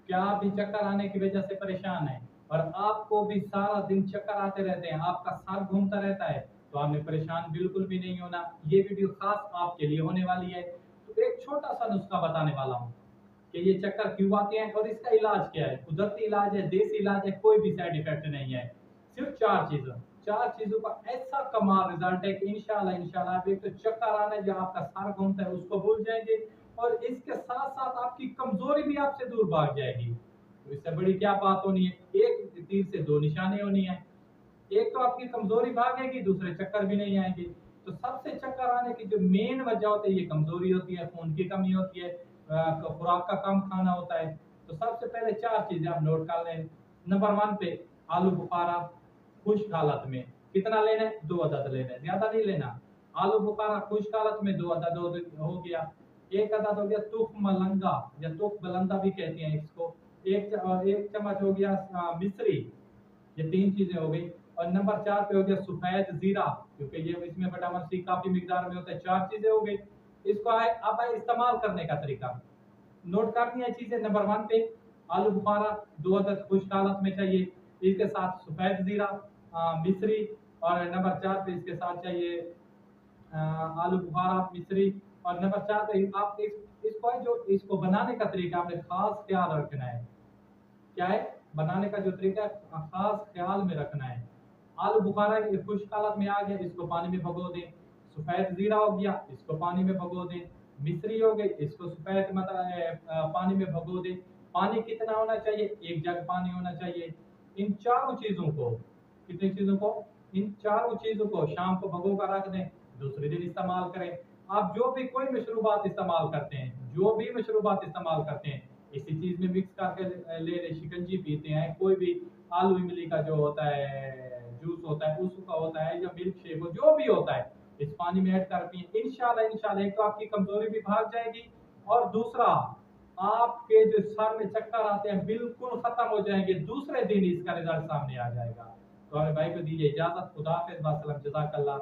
क्या आप भी चक्कर आने की वजह से परेशान हैं और आपको भी सारा दिन चक्कर आते रहते हैं, आपका सर घूमता रहता है, तो आपने परेशान बिल्कुल भी नहीं होना। ये वीडियो खास आपके लिए होने वाली है। तो एक छोटा सा नुस्खा बताने वाला हूँ कि ये चक्कर क्यों आते हैं और इसका इलाज क्या है। कुदरती इलाज है, देसी इलाज है, कोई भी साइड इफेक्ट नहीं है। सिर्फ चार चीजों का ऐसा कमाल रिजल्ट है कि इंशाल्लाह इंशाल्लाह आप एक तो चक्कर आना है जो आपका सर घूमता है उसको भूल जाएंगे, और इसके साथ साथ आपकी कमजोरी भी आपसे दूर भाग जाएगी। तो इससे बड़ी क्या बात होनी है, एक तीर से दो निशाने होनी है। एक तो आपकी कमजोरी भागेगी, दूसरे चक्कर भी नहीं आएंगे। तो सबसे चक्कर आने की जो मेन वजह होती है ये कमजोरी होती है, खून की कमी होती है, खुराक का कम खाना होता है। तो सबसे पहले चार चीजें आप नोट कर लें। नंबर वन पे आलू बुखारा खुश्क हालत में कितना लेना है, 2 अदद लेना है, ज्यादा नहीं लेना। आलू बुखारा खुश्क हालत में 2 अदद हो गया। एक अदद हो गया तुफ मलंगा या तुफ बलंदा भी कहते हैं इसको। एक चम्मच हो गया मिश्री। ये तीन चीजें हो गई। और नंबर चार पे हो गया सफेद जीरा, क्योंकि ये इसमें विटामिन सी काफी मिकदार में होता है। चार चीजें हो गई। इसको अब आए इस्तेमाल करने का तरीका। नोट करनी है चीजें। नंबर वन पे आलू बुखारा 2 अदद खुश्क हालत में चाहिए, इसके साथ सफेद जीरा, मिश्री। और नंबर चार पे इसके साथ चाहिए आलू बुखारा, मिश्री। और नंबर चार पे आप इसको है जो इसको बनाने का तरीका आपने खास ख्याल रखना है। क्या है बनाने का जो तरीका है, खास ख्याल में रखना है। आलू बुखारा ये खुश्क हालत में आ गया, इसको पानी में भगो दें। सफेद जीरा हो गया, इसको पानी में भगो दें। मिश्री हो गई, इसको सफेद पानी में भगो दें। पानी कितना होना चाहिए, 1 जग पानी होना चाहिए। इन चारों चीजों को, कितनी चीजों को, इन चारों चीजों को शाम को भगो कर रख दें, दूसरे दिन इस्तेमाल करें। आप जो भी कोई मशरूबात इस्तेमाल करते हैं, जो भी मशरूबात इस्तेमाल करते हैं, इसी चीज में मिक्स करके ले ले, शिकंजी पीते हैं, कोई भी आलू इमली का जो होता है जूस होता है उसका होता है, या मिल्क शेक हो, जो भी होता है, इस पानी में ऐड कर पिए। इंशाल्लाह इंशाल्लाह एक तो आपकी कमजोरी भी भाग जाएगी, और दूसरा आपके जो सर में चक्कर आते हैं बिल्कुल खत्म हो जाएंगे, दूसरे दिन इसका रिजल्ट सामने आ जाएगा। तो हमें भाई को दीजिए इजाजत। खुदा हाफिज़, जज़ाकल्लाह।